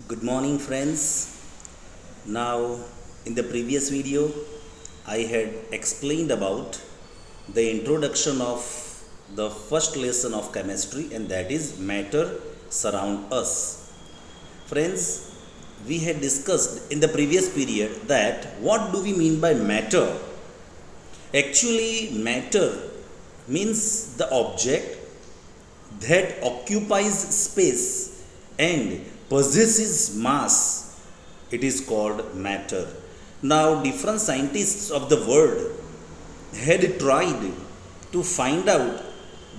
Good morning, friends. Now, in the previous video, I had explained about the introduction of the first lesson of chemistry, and that is matter surround us. Friends, we had discussed in the previous period that what do we mean by matter? Actually, matter means the object that occupies space and possesses mass. It is called matter. Now, different scientists of the world had tried to find out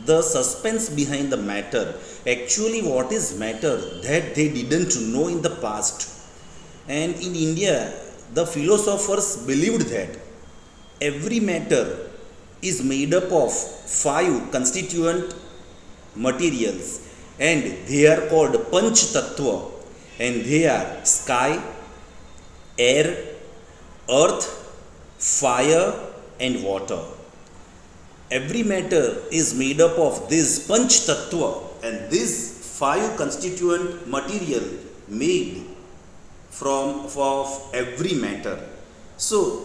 the suspense behind the matter. Actually, what is matter that they didn't know in the past. And in India, the philosophers believed that every matter is made up of five constituent materials, and they are called Panch Tattva, and they are sky, air, earth, fire, and water. Every matter is made up of this Panch Tattva, and these five constituent material made from of every matter. So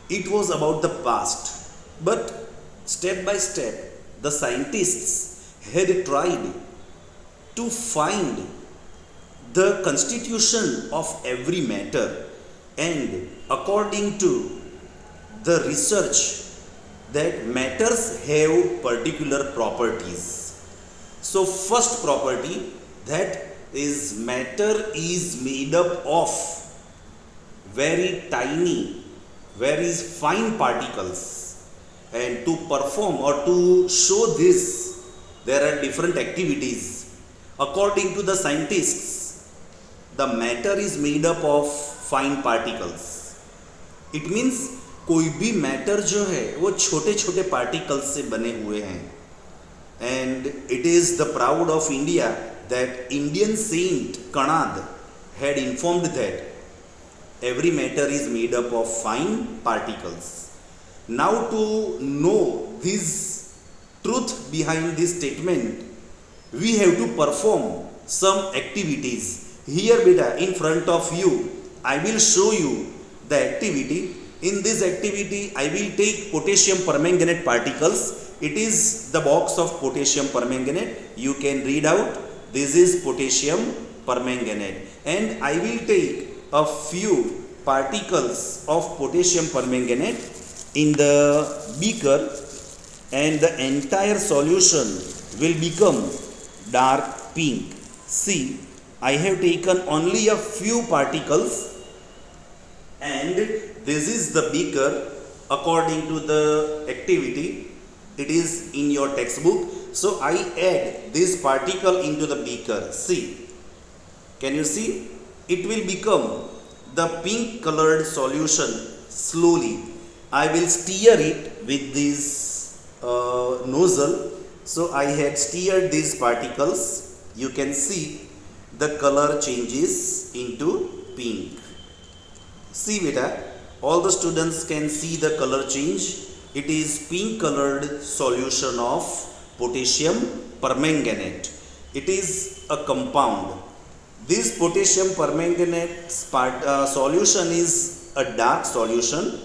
it was about the past, but step by step the scientists had tried to find the constitution of every matter, and according to the research that matters have particular properties. So first property, that is matter is made up of very tiny, very fine particles, and to perform or to show this there are different activities. According to the scientists, the matter is made up of fine particles. It means कोई भी matter जो है वो छोटे छोटे particles से बने हुए हैं. And it is the proud of India that Indian saint Kanad had informed that every matter is made up of fine particles. Now, to know this truth behind this statement, we have to perform some activities. Here, beta, in front of you, I will show you the activity. In this activity, I will take potassium permanganate particles. It is the box of potassium permanganate. You can read out. This is potassium permanganate. And I will take a few particles of potassium permanganate in the beaker, and the entire solution will become dark pink. See, I have taken only a few particles, and this is the beaker according to the activity. It is in your textbook. So I add this particle into the beaker. See, can you see? It will become the pink colored solution slowly. I will steer it with this nozzle. So I had steered these particles. You can see the color changes into pink. See beta, all the students can see the color change. It is pink colored solution of potassium permanganate. It is a compound. This potassium permanganate solution is a dark solution.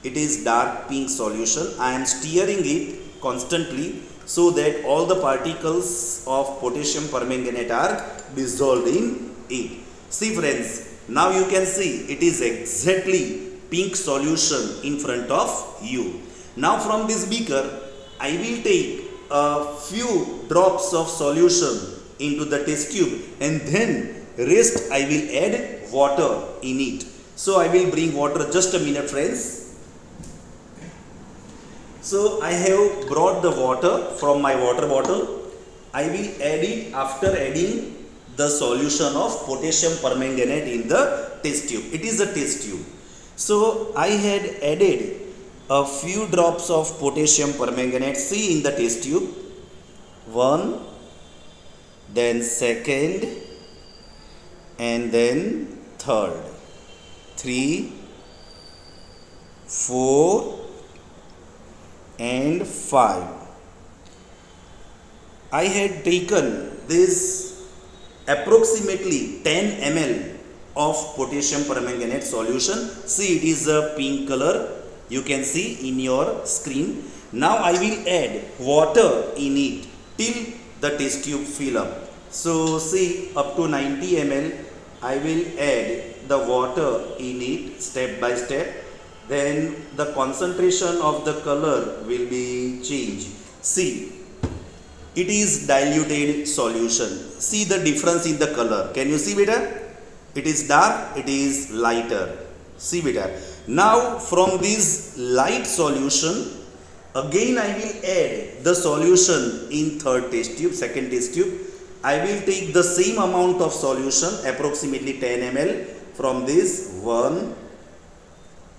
It is dark pink solution. I am steering it constantly so that all the particles of potassium permanganate are dissolved in it. See friends, now you can see it is exactly pink solution in front of you. Now from this beaker, I will take a few drops of solution into the test tube, and then rest I will add water in it. So I will bring water, just a minute friends. So I have brought the water from my water bottle. I will add it after adding the solution of potassium permanganate in the test tube. It is a test tube. So I had added a few drops of potassium permanganate. See in the test tube. One, then second, and then third. 3, 4, and 5. I had taken this approximately 10 ml of potassium permanganate solution. See, it is a pink color, you can see in your screen. Now I will add water in it till the test tube fill up. So see, up to 90 ml I will add the water in it step by step. Then the concentration of the color will be changed. See, it is diluted solution. See the difference in the color. Can you see better? It is dark, it is lighter. See better. Now from this light solution, again I will add the solution in third test tube, second test tube. I will take the same amount of solution, approximately 10 ml from this one,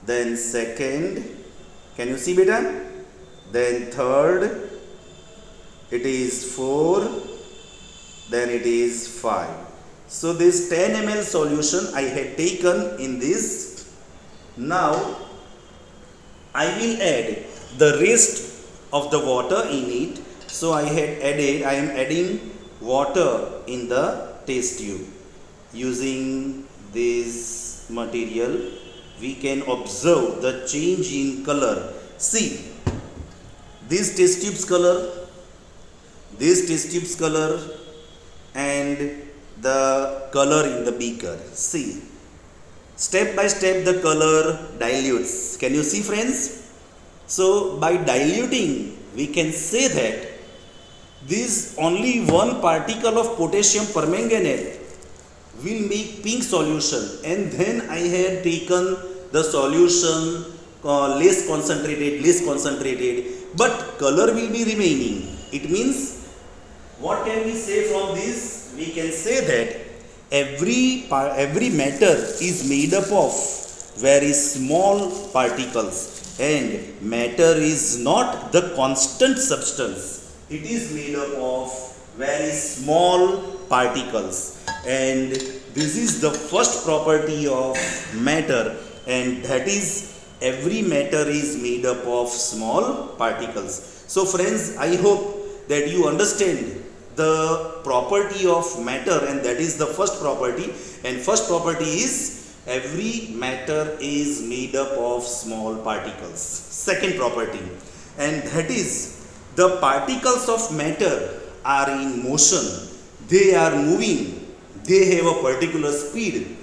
then second, can you see better? Then third, it is 4, then it is 5. So this 10 ml solution I had taken in this. Now I will add the rest of the water in it. So I am adding water in the test tube. Using this material we can observe the change in color. See, this test tube's color, this test tube's color, and the color in the beaker. See, step by step the color dilutes. Can you see, friends? So by diluting we can say that this only one particle of potassium permanganate will make pink solution, and then I had taken the solution less concentrated, but color will be remaining. It means, what can we say from this? We can say that every matter is made up of very small particles, and matter is not the constant substance. It is made up of very small particles, and this is the first property of matter, and that is every matter is made up of small particles. So friends, I hope that you understand the property of matter, and that is the first property. And first property is every matter is made up of small particles. Second property, and that is the particles of matter are in motion. They are moving. They have a particular speed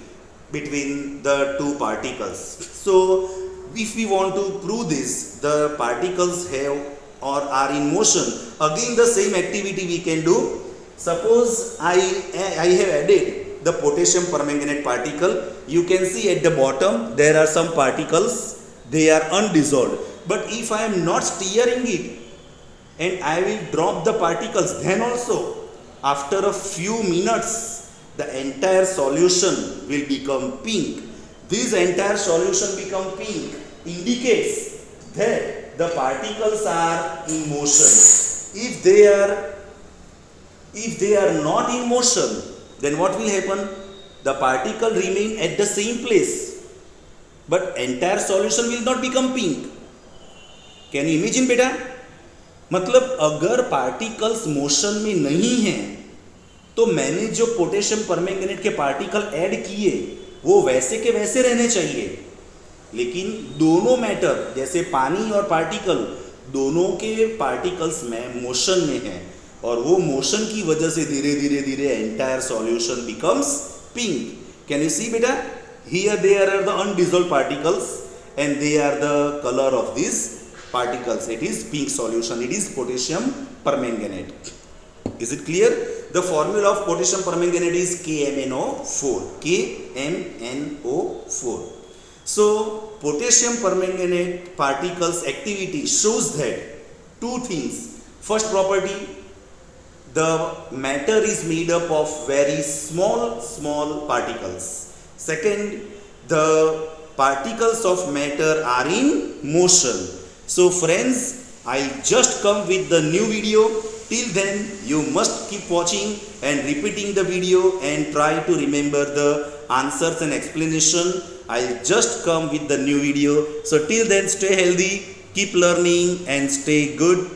between the two particles. So if we want to prove this, the particles have or are in motion, again the same activity we can do. Suppose I have added the potassium permanganate particle. You can see at the bottom there are some particles, they are undissolved. But if I am not stirring it and I will drop the particles, then also after a few minutes the entire solution will become pink. This entire solution become pink indicates that the particles are in motion. If they are not in motion, then what will happen? The particle remain at the same place, but entire solution will not become pink. Can you imagine बेटा? मतलब अगर particles motion में नहीं हैं, तो मैंने जो potassium permanganate के पार्टिकल ऐड किए वो वैसे के वैसे रहने चाहिए, लेकिन दोनों मैटर जैसे पानी और पार्टिकल, दोनों के पार्टिकल्स में मोशन में हैं, और वो मोशन की वजह से धीरे धीरे entire solution becomes pink. Can you see बेटा? Here there are the undissolved particles and they are the color of these particles. It is pink solution. It is potassium permanganate. Is it clear? The formula of potassium permanganate is KMnO4. KMnO4. So potassium permanganate particles activity shows that two things. First property, the matter is made up of very small particles. Second, the particles of matter are in motion. So friends, I'll just come with the new video. Till then, you must keep watching and repeating the video and try to remember the answers and explanation. I'll just come with the new video. So till then, stay healthy, keep learning and stay good.